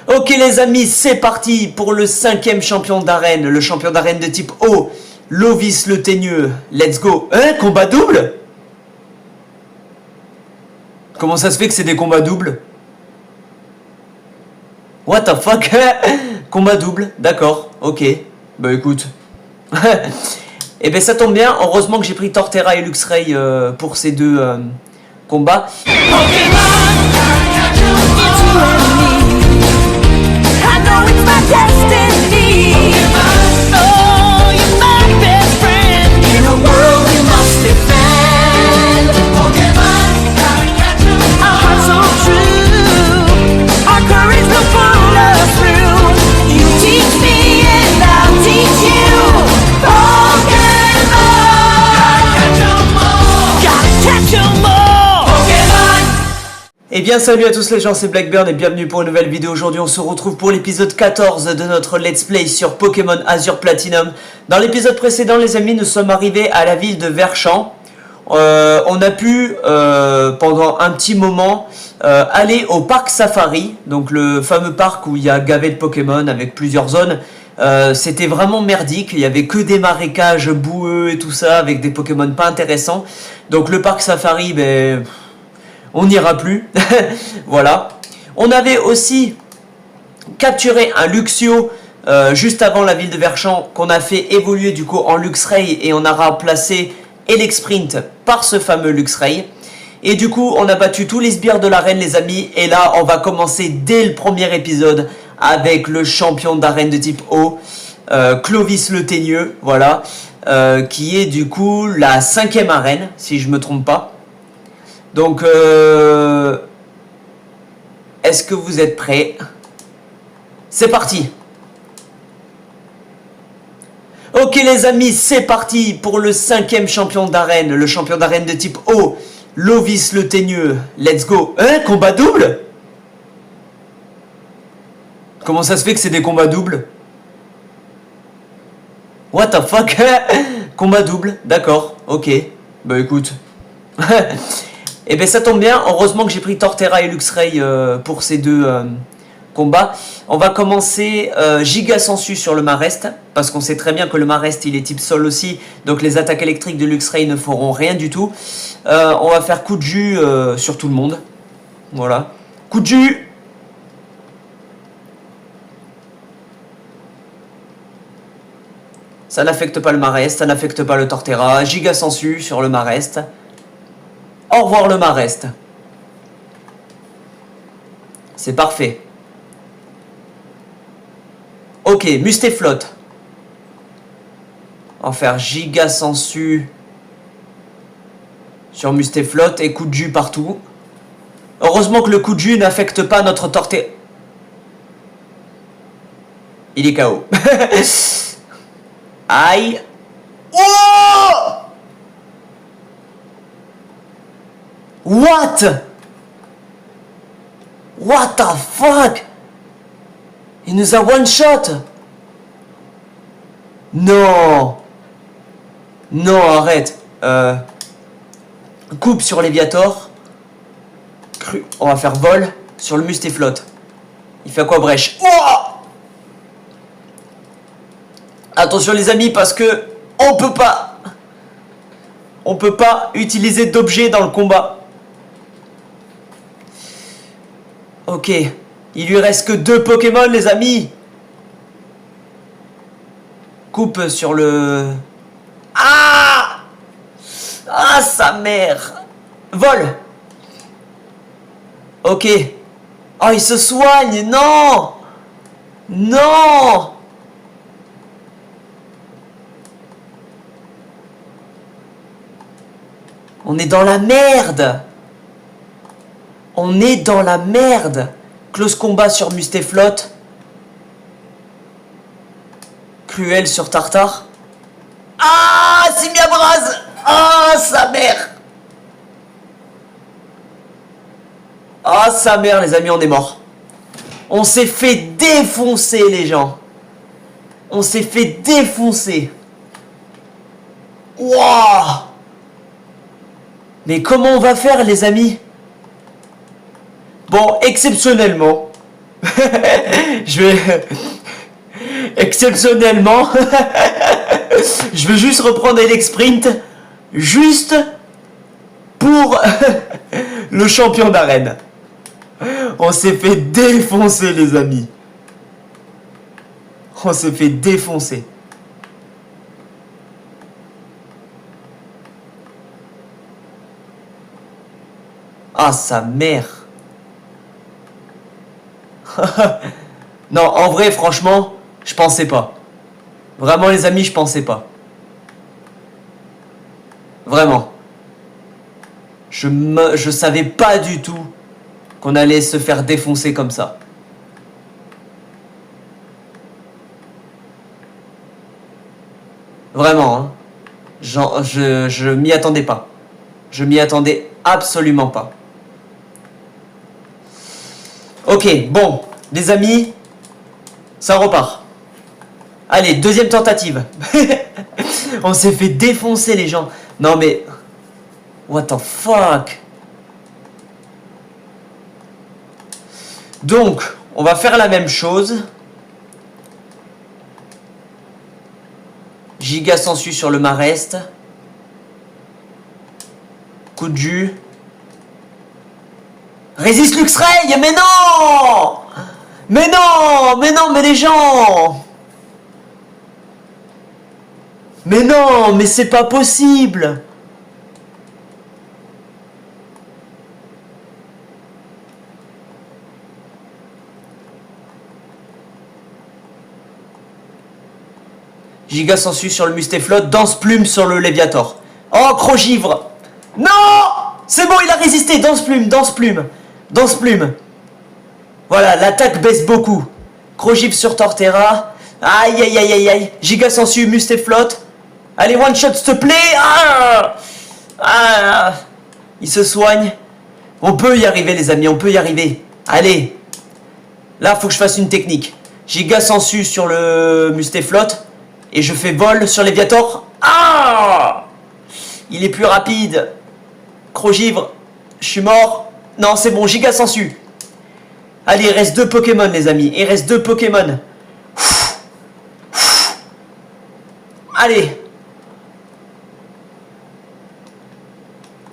Ok les amis, c'est parti pour le 5e champion d'arène, le champion d'arène de type O, Lovis le Teigneux. Let's go. Hein, combat double? Comment ça se fait que c'est des combats doubles? What the fuck? Combat double, d'accord, ok. Bah écoute. Et ben ça tombe bien, heureusement que j'ai pris Torterra et Luxray pour ces deux combats. Et bien salut à tous les gens, c'est Blackburn et bienvenue pour une nouvelle vidéo. Aujourd'hui on se retrouve pour l'épisode 14 de notre Let's Play sur Pokémon Azur Platinum. Dans l'épisode précédent les amis, nous sommes arrivés à la ville de Verchamp. On a pu pendant un petit moment aller au parc Safari, donc le fameux parc où il y a gavé de Pokémon avec plusieurs zones. C'était vraiment merdique, il y avait que des marécages boueux et tout ça avec des Pokémon pas intéressants. Donc le parc Safari, ben... on n'ira plus. Voilà. On avait aussi capturé un Luxio juste avant la ville de Verchamp qu'on a fait évoluer du coup en Luxray et on a remplacé Elexprint par ce fameux Luxray. Et du coup on a battu tous les sbires de l'arène les amis et là on va commencer dès le premier épisode avec le champion d'arène de type O, Clovis le Teigneux, voilà, qui est du coup la 5e arène si je me trompe pas. Donc, est-ce que vous êtes prêts? C'est parti. Ok les amis, c'est parti pour le 5e champion d'arène, le champion d'arène de type O, Lovis le Teigneux. Let's go. Hein, combat double? Comment ça se fait que c'est des combats doubles? What the fuck? Combat double, d'accord, ok. Bah écoute. Et ben ça tombe bien, heureusement que j'ai pris Torterra et Luxray pour ces deux combats. On va commencer Giga Sensu sur le Marest, parce qu'on sait très bien que le Marest il est type sol aussi, donc les attaques électriques de Luxray ne feront rien du tout. On va faire coup de jus sur tout le monde. Voilà. Coup de jus. Ça n'affecte pas le Marest, ça n'affecte pas le Torterra. Giga Sensu sur le Marest. Au revoir le Marest. C'est parfait. Ok, Mustéflotte. On va faire Giga Sensu sur Mustéflotte et coup de jus partout. Heureusement que le coup de jus n'affecte pas notre Torterra. Il est KO. Aïe. Oh! What? What the fuck? Il nous a one shot. Non. Non, arrête. Coupe sur Léviator. On va faire vol sur le Mustéflotte. Il fait quoi brèche? Oh! Attention les amis parce que on peut pas utiliser d'objets dans le combat. Ok, il lui reste que 2 Pokémon les amis. Coupe sur le... Ah! Ah sa mère. Vol. Ok. Oh il se soigne, non. Non. On est dans la merde. On est dans la merde. Close combat sur Mustéflotte. Cruel sur Tartare. Ah, Simiabraz. Ah, sa mère. Ah, sa mère, les amis, on est mort. On s'est fait défoncer, les gens. On s'est fait défoncer. Wouah. Mais comment on va faire les amis? Bon, exceptionnellement, Je vais... Exceptionnellement, je vais juste reprendre Elec Sprint, juste pour le champion d'arène. On s'est fait défoncer, les amis. On s'est fait défoncer. Ah, sa mère. Non, en vrai, franchement, je pensais pas. Vraiment, les amis, je pensais pas. Vraiment. Je savais pas du tout qu'on allait se faire défoncer comme ça. Vraiment, hein. Je m'y attendais pas. Je m'y attendais absolument pas. Ok, bon, les amis, ça repart. Allez, deuxième tentative. On s'est fait défoncer, les gens. Non mais... What the fuck? Donc, on va faire la même chose. Giga sensu sur le Marest. Coup de jus. Résiste Luxray. Mais non. Mais non. Mais non, mais les gens. Mais non, mais c'est pas possible. Giga sensu sur le Mustaflot, danse plume sur le Léviator. Oh, Crogivre. Non. C'est bon, il a résisté. Danse plume, danse plume. Danse plume. Voilà, l'attaque baisse beaucoup. Crogivre sur Torterra. Aïe, aïe, aïe, aïe, aïe. Giga sensu, Mustaflot. Allez, one shot, s'il te plaît. Ah, ah. Il se soigne. On peut y arriver, les amis, on peut y arriver. Allez. Là, faut que je fasse une technique. Giga sensu sur le Mustaflot. Et je fais vol sur Léviator. Ah! Il est plus rapide. Crogivre. Je suis mort. Non, c'est bon, Giga sensu. Allez, il reste 2 Pokémon, les amis. Il reste 2 Pokémon. Allez.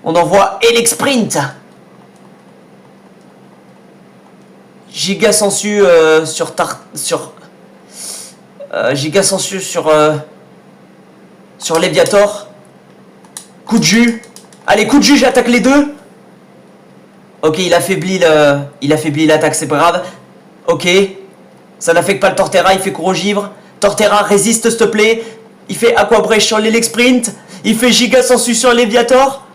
On envoie Elec Sprint. Giga sensu sur Giga sensu sur Léviator. Coup de jus. Allez, coup de jus, j'attaque les deux. Ok, il affaiblit l'attaque, c'est pas grave. Ok. Ça n'affecte pas le Torterra, il fait Crogivre. Torterra résiste, s'il te plaît. Il fait Aqua Brèche sur l'Elec Sprint. Il fait Giga sensu sur Léviator.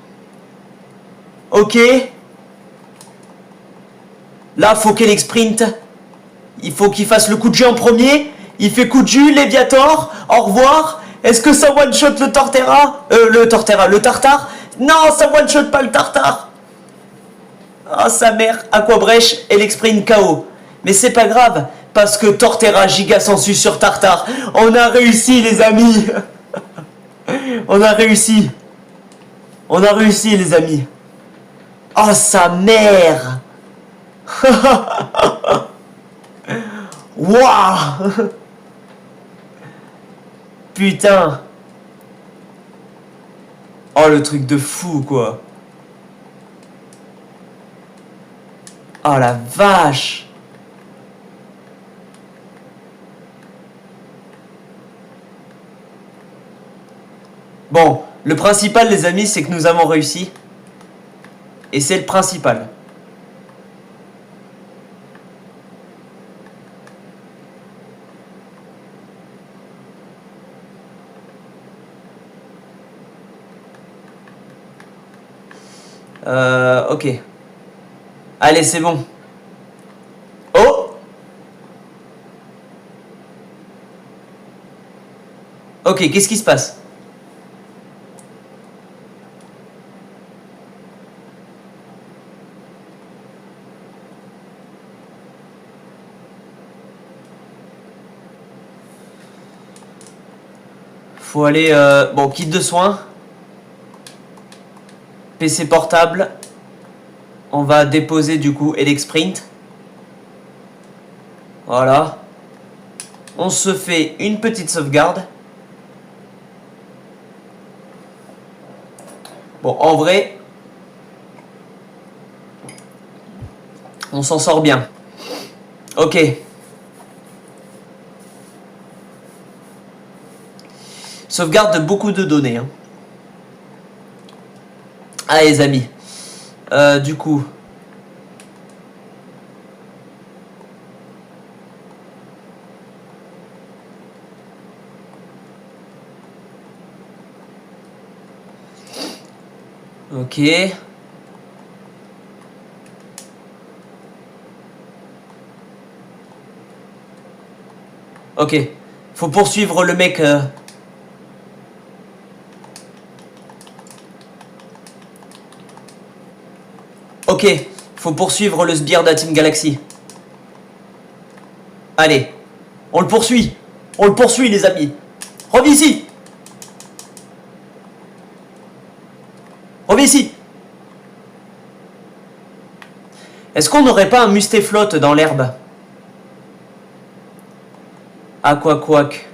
Ok. Là, faut qu'Elec Sprint. Il faut qu'il fasse le coup de jus en premier. Il fait coup de jus, Léviator. Au revoir. Est-ce que ça one-shot le Torterra? Le Tartare. Non, ça one-shot pas le Tartare. Ah, sa mère. Aqua Brèche, Elec Sprint KO. Mais c'est pas grave. Parce que Torterra, Giga sensu sur Tartare. On a réussi, les amis. On a réussi. On a réussi, les amis. Oh, sa mère. Waouh. Putain. Oh, le truc de fou, quoi. Oh, la vache. Bon, le principal, les amis, c'est que nous avons réussi. Et c'est le principal. Ok. Allez, c'est bon. Oh! Ok, qu'est-ce qui se passe? Faut aller... Bon, kit de soins. PC portable. On va déposer du coup Elec Sprint. Voilà. On se fait une petite sauvegarde. Bon, en vrai, on s'en sort bien. Ok. Sauvegarde de beaucoup de données. Hein. Ah, les amis. Du coup... Ok. Ok. Faut poursuivre le mec... Ok. Faut poursuivre le sbire de la Team Galaxy. Allez. On le poursuit. On le poursuit, les amis. Reviens ici. Reviens ici. Est-ce qu'on n'aurait pas un mustéflotte dans l'herbe? Ah, quack.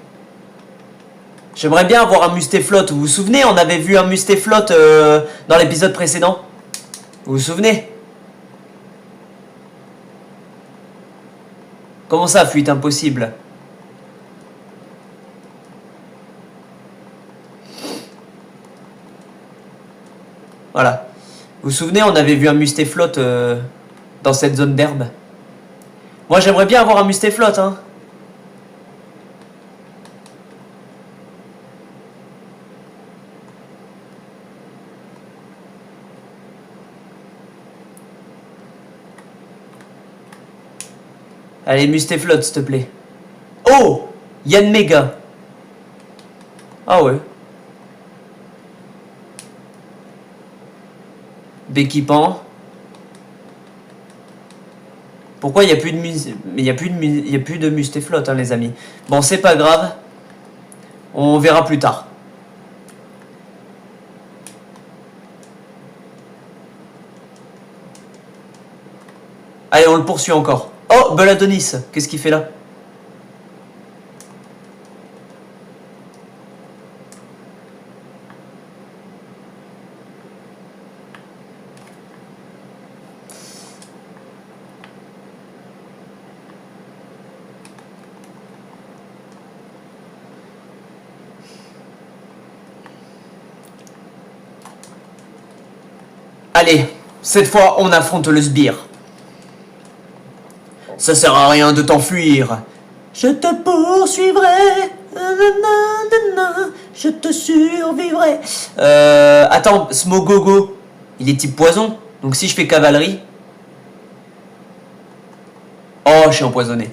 J'aimerais bien avoir un mustéflotte. Vous vous souvenez, on avait vu un mustéflotte dans l'épisode précédent. Vous vous souvenez? Comment ça, fuite impossible? Voilà. Vous vous souvenez, on avait vu un mustéflotte dans cette zone d'herbe. Moi, j'aimerais bien avoir un mustéflotte, hein. Allez, mustéflotte, s'il te plaît. Oh, Yann Mega. Ah ouais. D'équipant. Pourquoi il n'y a plus de il y a plus de mustéflotte, hein, les amis. Bon, c'est pas grave. On verra plus tard. Allez, on le poursuit encore. Oh, Beladonis, qu'est-ce qu'il fait là? Allez, cette fois, on affronte le sbire. Ça sert à rien de t'enfuir. Je te poursuivrai. Je te survivrai. Attends, Smogogo, il est type poison. Donc si je fais cavalerie... Oh, je suis empoisonné.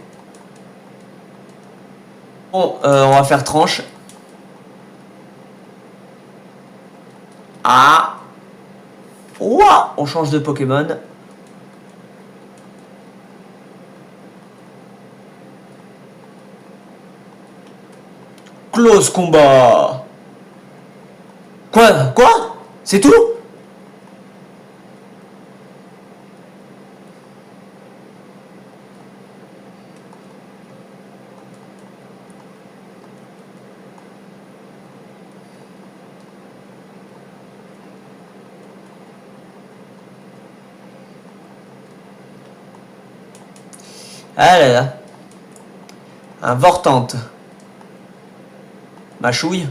Bon, on va faire tranche. Ah. Ouah, on change de Pokémon. Close combat. Quoi? C'est tout? Ah là là. Un Vortante. Machouille.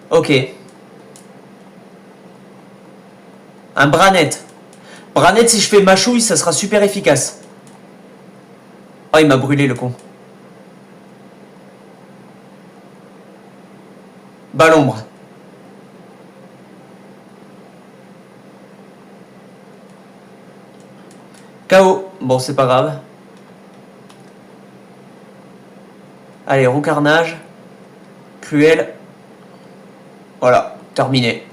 Ok. Un Branette. Branette, si je fais machouille, ça sera super efficace. Oh, il m'a brûlé le con. Balombre. KO. Bon, c'est pas grave. Allez, Roucarnage. Cruel. Voilà, terminé.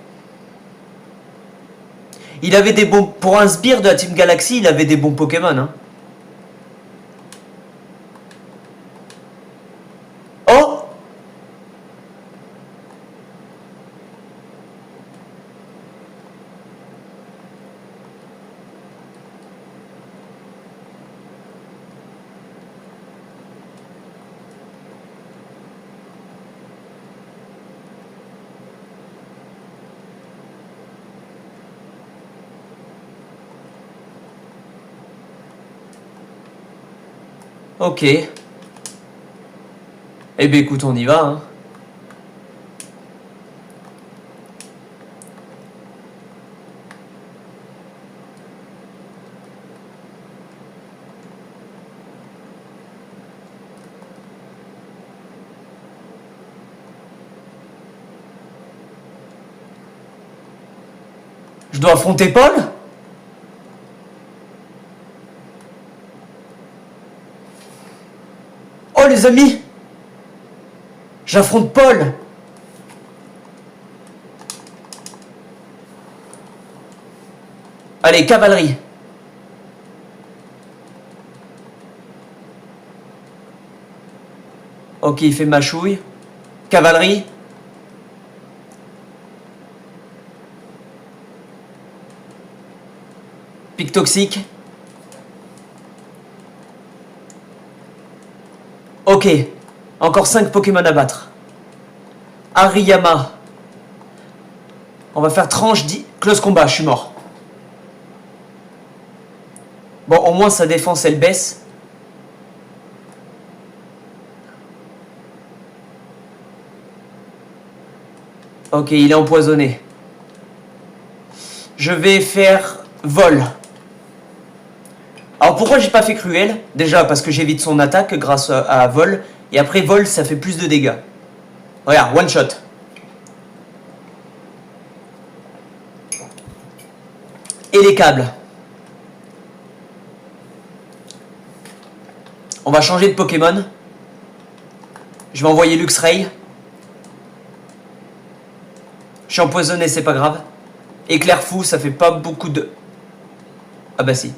Il avait des bons... Pour un sbire de la Team Galaxy, il avait des bons Pokémon. Hein. Oh! Ok. Eh ben écoute, on y va. Hein. Je dois affronter Paul? Oh les amis! J'affronte Paul! Allez, cavalerie! Ok, il fait mâchouille. Cavalerie. Pic toxique. Ok. Encore 5 Pokémon à battre. Hariyama. On va faire tranche 10. Close combat, je suis mort. Bon, au moins sa défense, elle baisse. Ok, il est empoisonné. Je vais faire vol. Alors pourquoi j'ai pas fait cruel? Déjà parce que j'évite son attaque grâce à vol. Et après vol, ça fait plus de dégâts. Regarde, one shot. Et les câbles. On va changer de Pokémon. Je vais envoyer Luxray. Je suis empoisonné, c'est pas grave. Éclair fou, ça fait pas beaucoup de... Ah bah si.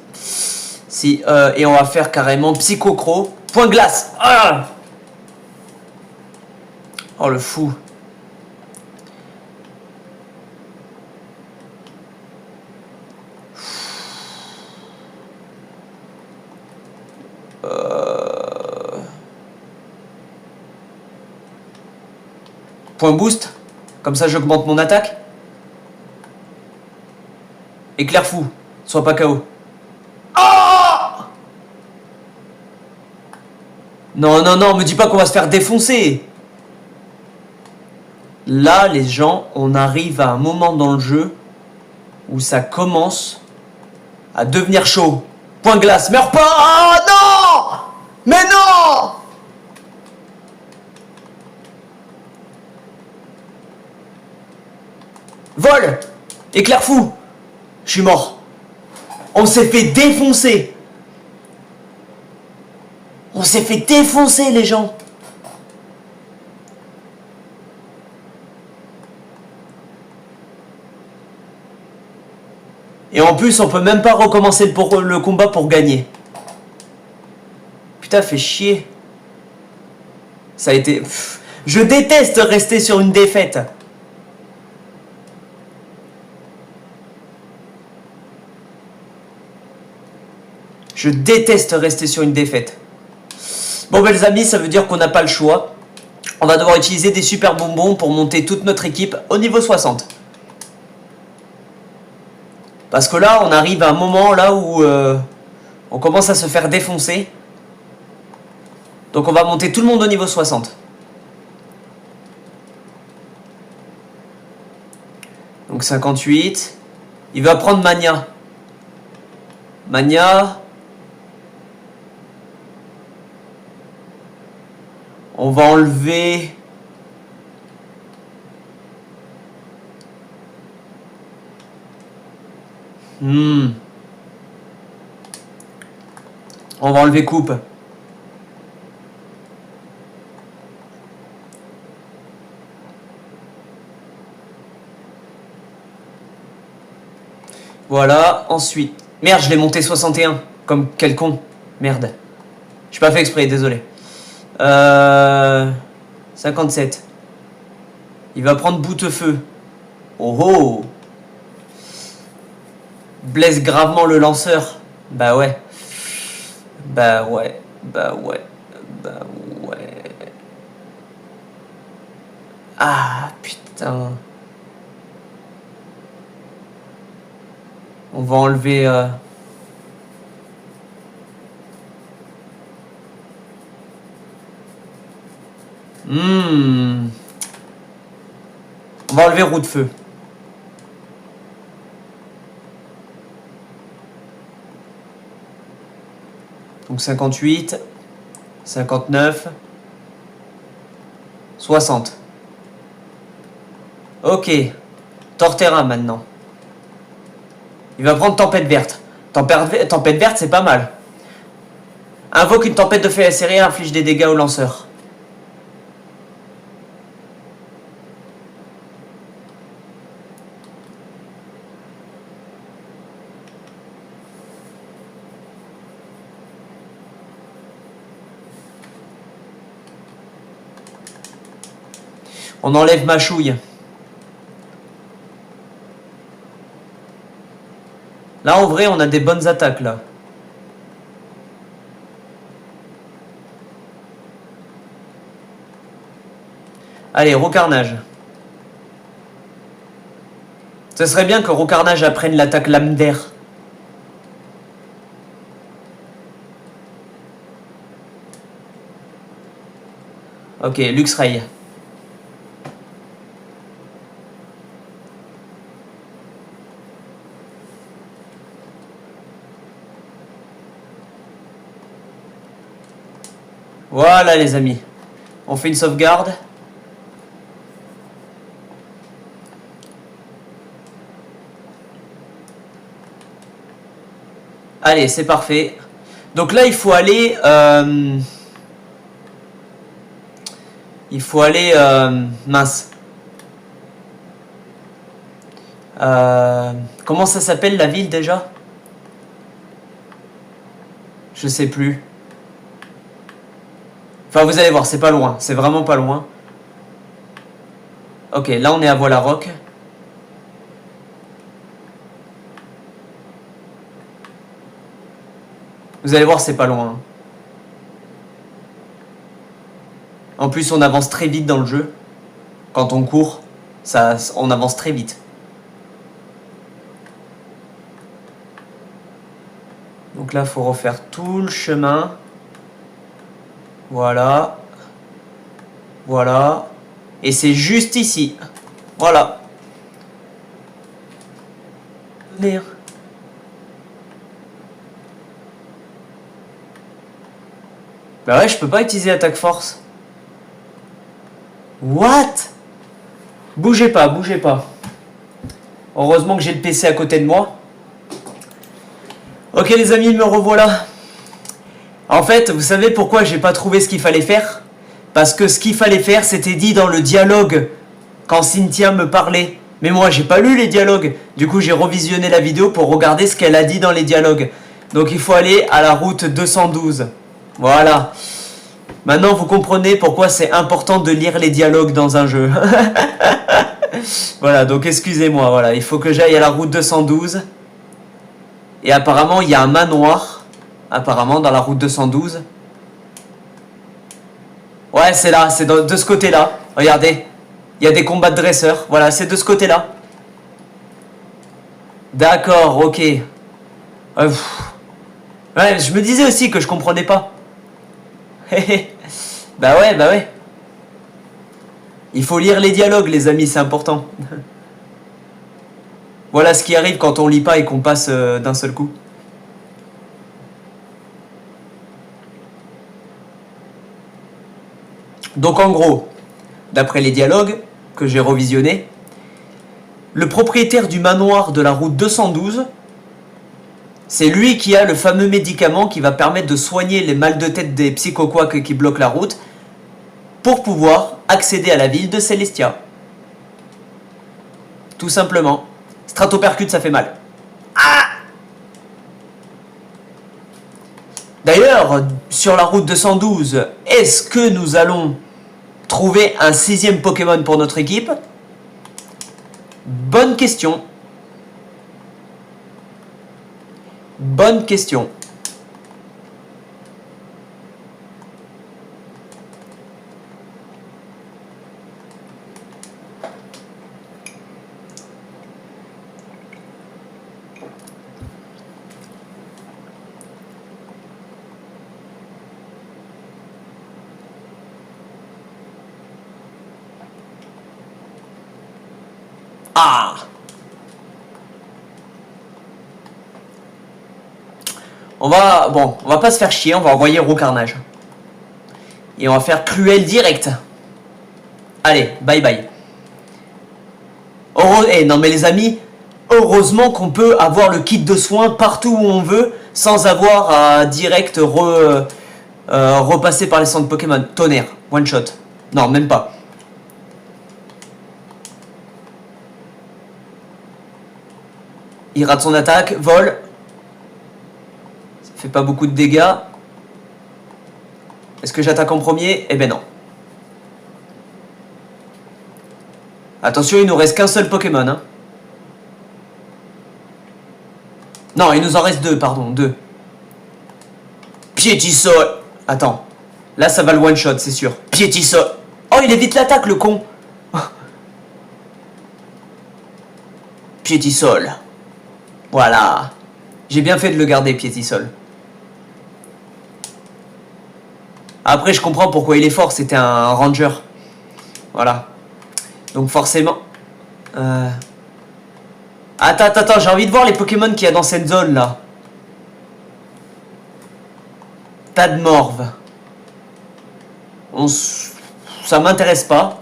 Si, et on va faire carrément Psychocro. Point glace. Ah, oh le fou. Point boost. Comme ça j'augmente mon attaque. Éclair fou. Sois pas KO. Oh! Non, non, non, me dis pas qu'on va se faire défoncer. Là, les gens, on arrive à un moment dans le jeu où ça commence à devenir chaud. Point glace, meurs pas. Oh non! Mais non! Vol! Éclair fou! Je suis mort. On s'est fait défoncer. On s'est fait défoncer, les gens. Et en plus, on peut même pas recommencer le combat pour gagner. Putain, fait chier. Ça a été... Pff, je déteste rester sur une défaite. Je déteste rester sur une défaite. Bon, ben, les amis, ça veut dire qu'on n'a pas le choix. On va devoir utiliser des super bonbons pour monter toute notre équipe au niveau 60. Parce que là, on arrive à un moment là où on commence à se faire défoncer. Donc on va monter tout le monde au niveau 60. Donc 58. Il va prendre Mania. Mania. On va enlever... On va enlever coupe. Voilà, ensuite... Merde, je l'ai monté 61. Comme quel con. Merde. J'ai pas fait exprès, désolé. 57. Il va prendre boutefeu. Oh oh. Blesse gravement le lanceur. Bah ouais. Bah ouais. Bah ouais. Bah ouais. Ah putain. On va enlever... On va enlever roue de feu. Donc 58, 59, 60. Ok. Torterra maintenant. Il va prendre tempête verte. Tempête verte, c'est pas mal. Invoque une tempête de feu acérée et inflige des dégâts au lanceur. On enlève ma chouille. Là, en vrai, on a des bonnes attaques, là. Allez, Rocarnage. Ce serait bien que Rocarnage apprenne l'attaque lame d'air. Ok, Luxray. Voilà les amis. On fait une sauvegarde. Allez, c'est parfait. Donc là, il faut aller... mince. Comment ça s'appelle la ville déjà? Je sais plus. Enfin, vous allez voir, c'est pas loin. C'est vraiment pas loin. Ok, là, on est à Voilaroc. Vous allez voir, c'est pas loin. En plus, on avance très vite dans le jeu. Quand on court, on avance très vite. Donc là, il faut refaire tout le chemin. Voilà. Voilà. Et c'est juste ici. Voilà. Merde. Bah ouais, je peux pas utiliser attaque force. What? Bougez pas, bougez pas. Heureusement que j'ai le PC à côté de moi. Ok les amis, me revoilà. En fait, vous savez pourquoi j'ai pas trouvé ce qu'il fallait faire? Parce que ce qu'il fallait faire, c'était dit dans le dialogue quand Cynthia me parlait. Mais moi, j'ai pas lu les dialogues. Du coup, j'ai revisionné la vidéo pour regarder ce qu'elle a dit dans les dialogues. Donc, il faut aller à la route 212. Voilà. Maintenant, vous comprenez pourquoi c'est important de lire les dialogues dans un jeu. Voilà, donc excusez-moi. Voilà, il faut que j'aille à la route 212. Et apparemment, il y a un manoir. Apparemment, dans la route 212. Ouais, c'est là, c'est de ce côté-là. Regardez, il y a des combats de dresseurs. Voilà, c'est de ce côté-là. D'accord, ok. Ouais, je me disais aussi que je comprenais pas. Bah ouais, bah ouais. Il faut lire les dialogues, les amis, c'est important. Voilà ce qui arrive quand on lit pas et qu'on passe d'un seul coup. Donc en gros, d'après les dialogues que j'ai revisionnés, le propriétaire du manoir de la route 212, c'est lui qui a le fameux médicament qui va permettre de soigner les mal de tête des psychoquaques qui bloquent la route pour pouvoir accéder à la ville de Celestia. Tout simplement. Stratopercute, ça fait mal. D'ailleurs, sur la route 212, est-ce que nous allons trouver un 6e Pokémon pour notre équipe? Bonne question. Bonne question. Ah! On va pas se faire chier, on va envoyer Roucarnage. Et on va faire Cruel direct. Allez, bye bye. Non mais les amis, heureusement qu'on peut avoir le kit de soins partout où on veut, sans avoir à direct repasser par les centres Pokémon. Tonnerre, one shot. Non, même pas. Il rate son attaque, vol. Ça fait pas beaucoup de dégâts. Est-ce que j'attaque en premier? Eh ben non. Attention, il nous reste qu'un seul Pokémon. Hein. Non, il nous en reste deux, pardon, deux. Piétisol. Attends. Là, ça va le one shot, c'est sûr. Piétisol. Oh, il évite l'attaque, le con. Piétisol. Voilà. J'ai bien fait de le garder, Piétisol. Après, je comprends pourquoi il est fort. C'était un ranger. Voilà. Donc forcément... Attends, j'ai envie de voir les Pokémon qu'il y a dans cette zone, là. Tadmorve. Ça m'intéresse pas.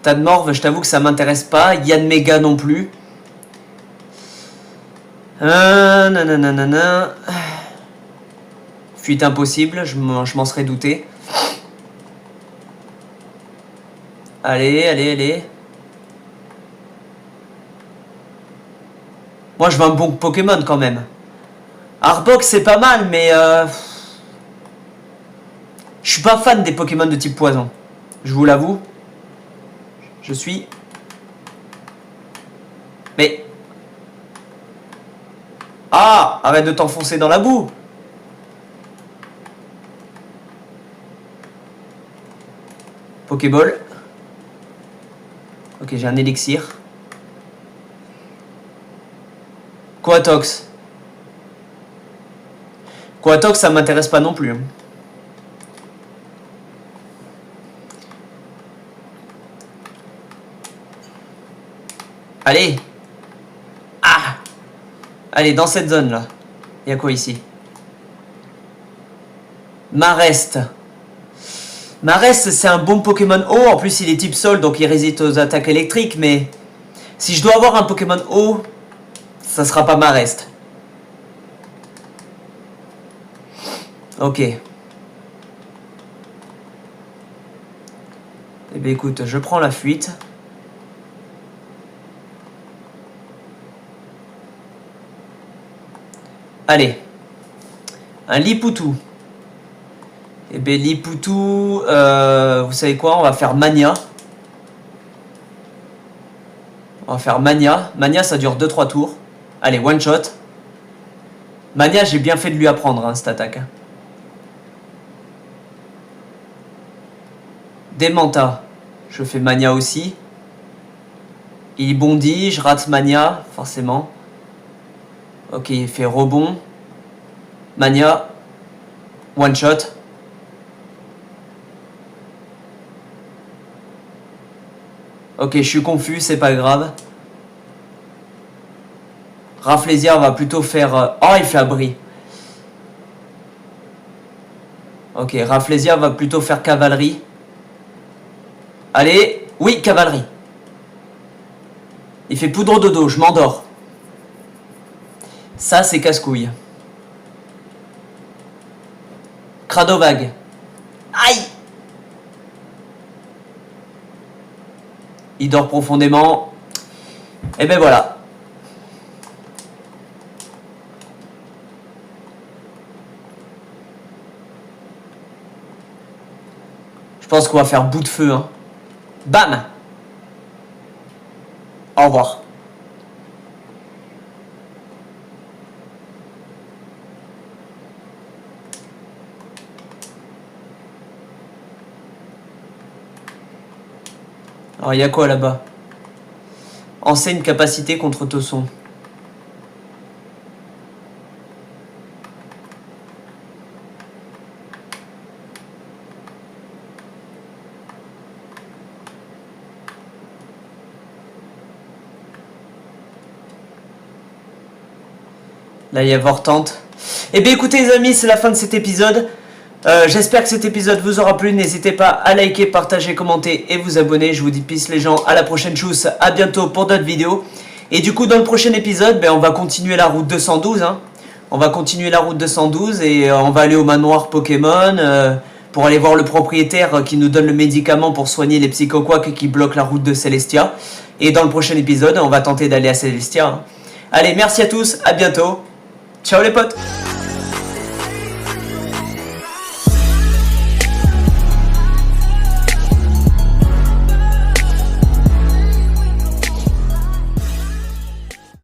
Tadmorve, je t'avoue que ça m'intéresse pas. Yanmega non plus. Nanana. Fuite impossible, je m'en serais douté. Allez. Moi, je veux un bon Pokémon quand même. Arbok, c'est pas mal, mais... Je suis pas fan des Pokémon de type poison. Je vous l'avoue. Je suis... Mais... Ah! Arrête de t'enfoncer dans la boue! Pokéball. Ok, j'ai un élixir. Quatox. Quatox, ça m'intéresse pas non plus. Allez. Ah. Allez, dans cette zone là. Il y a quoi ici? Marest. Marest, c'est un bon Pokémon eau. En plus, il est type sol, donc il résiste aux attaques électriques. Mais si je dois avoir un Pokémon eau, ça sera pas Marest. Ok. Eh bien, écoute, je prends la fuite. Allez. Un Lipoutou. Eh bien, Lipoutou, vous savez quoi? On va faire Mania. On va faire Mania. Mania, ça dure 2-3 tours. Allez, one shot. Mania, j'ai bien fait de lui apprendre, hein, cette attaque. Démenta. Je fais Mania aussi. Il bondit, je rate Mania, forcément. Ok, il fait rebond. Mania. One shot. Ok, je suis confus, c'est pas grave. Rafflesia va plutôt faire... Oh, il fait abri. Ok, Rafflesia va plutôt faire cavalerie. Allez, oui, cavalerie. Il fait poudre de dos, je m'endors. Ça, c'est casse-couille. Cradovag. Aïe! Il dort profondément. Et ben voilà. Je pense qu'on va faire bout de feu. Hein. Bam! Au revoir. Alors, il y a quoi là-bas? Enseigne capacité contre Tosson. Là, il y a Vortante. Eh bien, écoutez, les amis, c'est la fin de cet épisode. J'espère que cet épisode vous aura plu. N'hésitez pas à liker, partager, commenter et vous abonner. Je vous dis peace les gens, à la prochaine chose, à bientôt pour d'autres vidéos. Et du coup, dans le prochain épisode, on va continuer la route 212. Hein. On va continuer la route 212 et on va aller au manoir Pokémon pour aller voir le propriétaire qui nous donne le médicament pour soigner les psychoquacks qui bloquent la route de Celestia. Et dans le prochain épisode, on va tenter d'aller à Celestia. Hein. Allez, merci à tous, à bientôt. Ciao les potes!